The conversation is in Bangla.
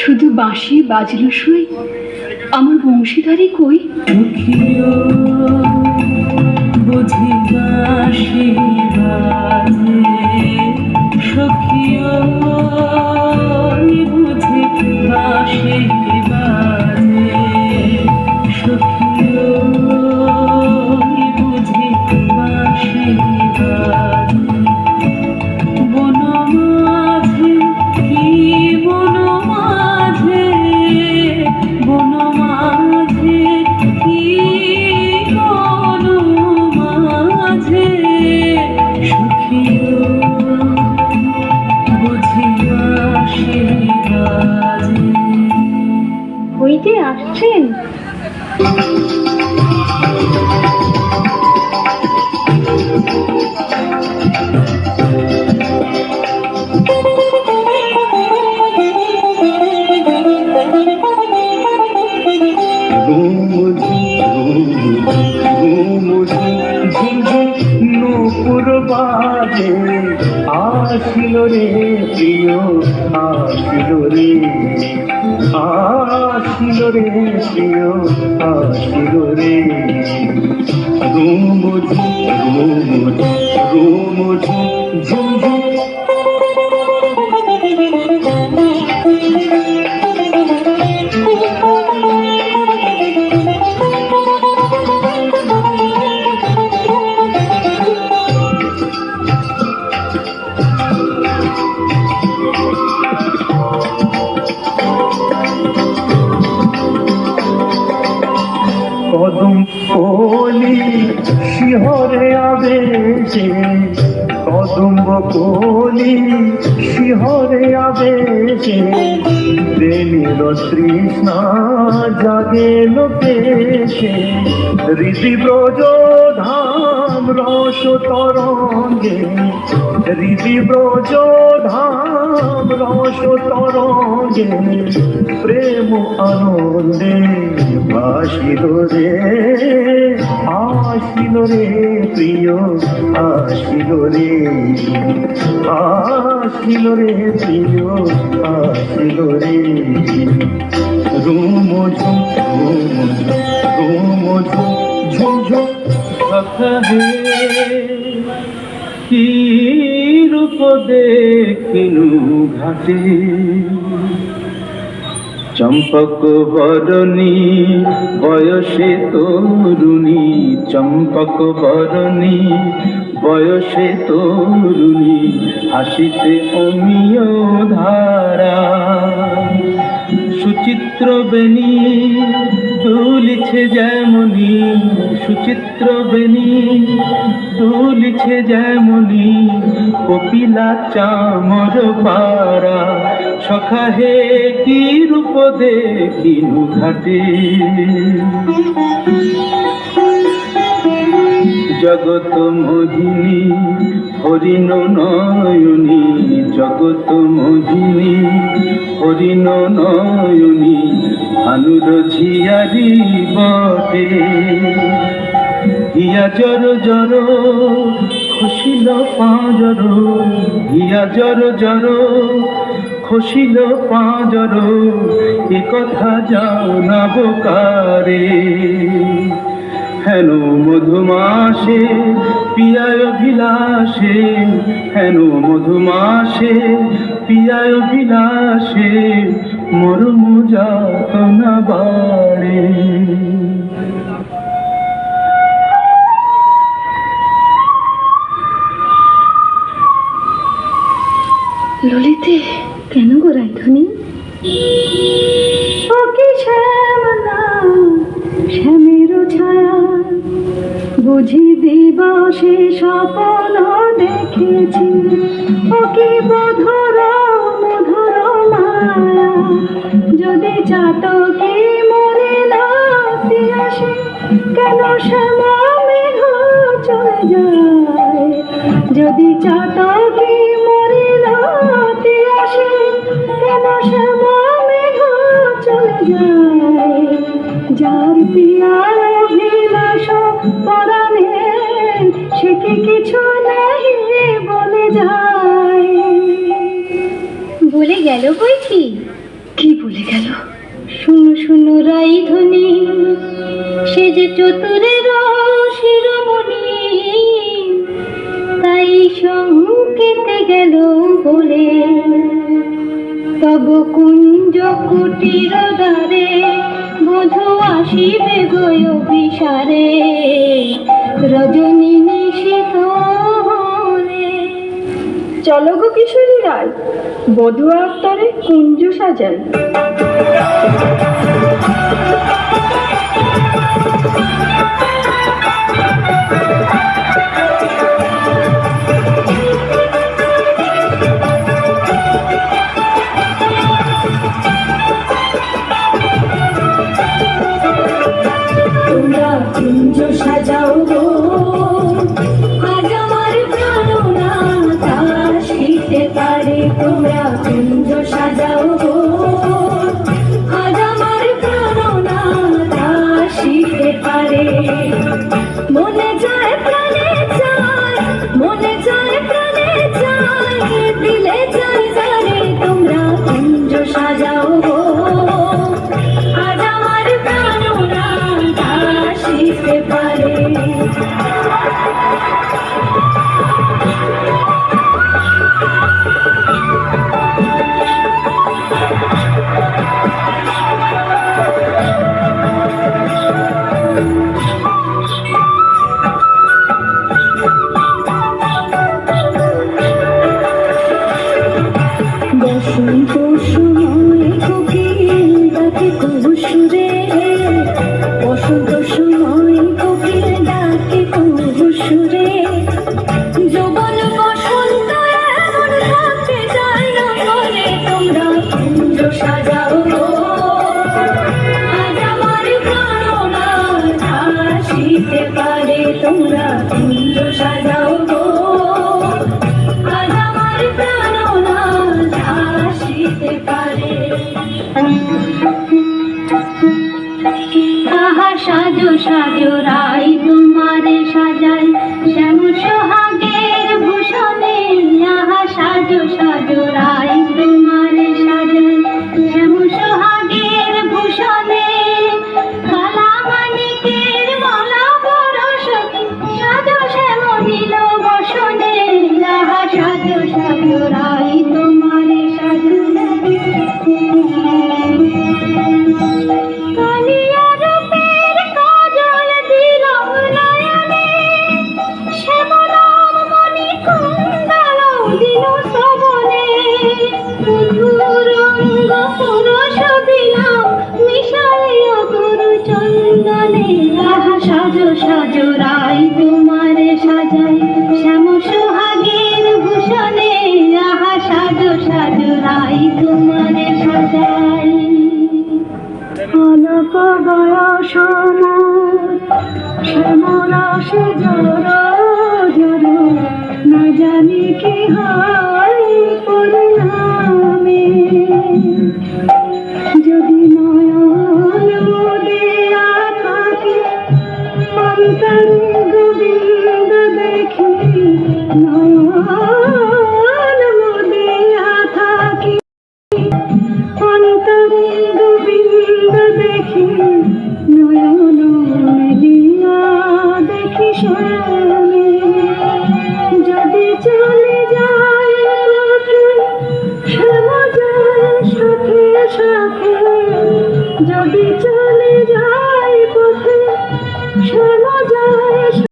শুধু বাঁশি বাজলো শুই, আমার বংশীধারী কই? বুঝি বাঁশি বাজে সখিও, বুঝি বাঁশি বাজে সখিও, বুঝি বাঁশি বাজে বন মাঝে কি বন মাঝে, বন মাঝে কি বন মাঝে সখিও, বুঝি বাঁশি বাজে। ওই যে আসছেন। নূপুর বাজে আসিল রে প্রিয়, আসিল রে, আসিল রে প্রিয়, আসিল রে। রুমঝি রুমঝি রুমঝি ঝুমঝুম কদম কলি শিহরে আবেশে, কদম্ব কলি শিহরে আবেশে, প্রেমের তৃষ্ণা জাগে লোকেশে, হৃদি ব্রজ ধাম রস তরঙ্গে, হৃদি ব্রজ ধাম রস তরঙ্গে, প্রেম আনন্দে ভাসিল রে, আসিল রে প্রিয়, আসিল রে, আসিল রে প্রিয়, আসিল রে। রুমঝুম রুমঝুম রুমঝুম ঝুমঝুম সখাহে কি রূপ দেখিনু ঘাটে, চম্পক বরণী বয়সে তরুণী, চম্পক বরণী বয়সে তরুণী, হাসিতে অমিয় ধারা, সুচিত্র বেণী দুলিছে যেমনি, সুচিত্র বেণী দুলিছে যেমনি, কপিলা চামর পারা, সখাহে কি রূপ দেখিনু ঘাটে। জগত মোহিনী হরিণ নয়নী, জগত মোহিনী হরিণ নয়নী, ভানুর ঝিয়ারি বটে, হিয়া জর জর খসিল পাঁজর, হিয়া জর জর খসিল পাঁজর, এ কথা জানাব কারে। হেন মধুমাসে পিয়ায় বিলাসে, হেন মধুমাসে পিয়ায় বিলাসে, মরম যাতনা বাড়ে। ললিতে কেন গো রাইধুনি? ও কি শ্যামলা শ্যামের ছায়া, বুঝি দিবসে স্বপ্ন দেখেছি, ও কি মধুর মধুর মায়া, যদি চাতকে মনে নাচি আসে, কেন শ্যামা মেঘ চলে যায়, যদি চাতকে মরিলাতে আসে, কেন শ্যামা মেঘ চলে যায়? যার পিয়ার অভিলাষ পরাণে, সে কি কিছু নেই বলে যায়? বলে গেল বই কি? কি বলে গেল? শুনো শুনো রাই ধ্বনি, সে যে চতুরের শিরোমণি, তাই সংকেতে গেল বলে, তব কুঞ্জ কুটির দ্বারে বধূ আসিবে গয় অভিসারে, রজনী নিশীথ হলে। চলো গো কিশোরী রায়, বধূ আফতারে কুঞ্জ সাজাই। তোমরা কুঞ্জ সাজাও গো, আজ আমার প্রাণনাথ আসিতে পারে। তোমরা কুঞ্জ সাজাও গো, আজ আমার প্রাণনাথ আসিতে পারে। মনে যায় প্রাণে চায়, মনে যায় প্রাণে চায়, দিলে চাই জানে। তোমরা কুঞ্জ সাজাও গো, আজ আমার প্রাণনাথ আসিতে পারে। বসন্ত সময় কোকিল ডাকে কুহুসুরে, বসন্ত সময় কোকিল ডাকে কুহুসুরে। যৌবন বসন্ত এমন থাকতে যায় না মনে। তোমরা কুঞ্জ সাজাও গো, আজ আমার প্রাণনাথ আসিতে পারে। তোমরা কুঞ্জ সাজাও গো, আজ আমার প্রাণনাথ আসিতে পারে। আহা সাজো সাজো রাই তোমারে সাজাই, শ্যাম সোহাগের ভূষণে। আহা সাজো সাজো রাই তোমারে সাজাই, শ্যাম সোহাগের ভূষণে। কালা মানিকের মালা পরশকে, সাজো শ্যাম নীল বসনে। আহা সাজো সাজো রাই তোমারে সাজাই। কালিয়া রূপের কাজল দিলাম নয়নে, শ্যামলাম মণি কুণ্ডল দিল শ্রবণে। মধুর রঙ্গ পুরুষ দিলাম মিশাইয়া গুরু চন্দনে। আহা সাজো সাজো রাই তোমারে সাজাই, শ্যাম সোহাগের ভূষণে। আহা সাজো সাজো রাই তোমারে সাজাই। অল্প বয়স শ্যামরাশি জড়ো জড়ো, না জানি কি হয় পরিণামে। যদি নয়ন মুদিয়া থাকি, অন্তরে গোবিন্দ দেখি। নয়ন মুদিয়া থাকি, অন্তরে গোবিন্দ দেখি। নয়ন মেলিয়া দেখি শ্যামে। যদি চলে যায় রাতে, শ্যাম যায় সাথে সাথে। যদি চলে যায়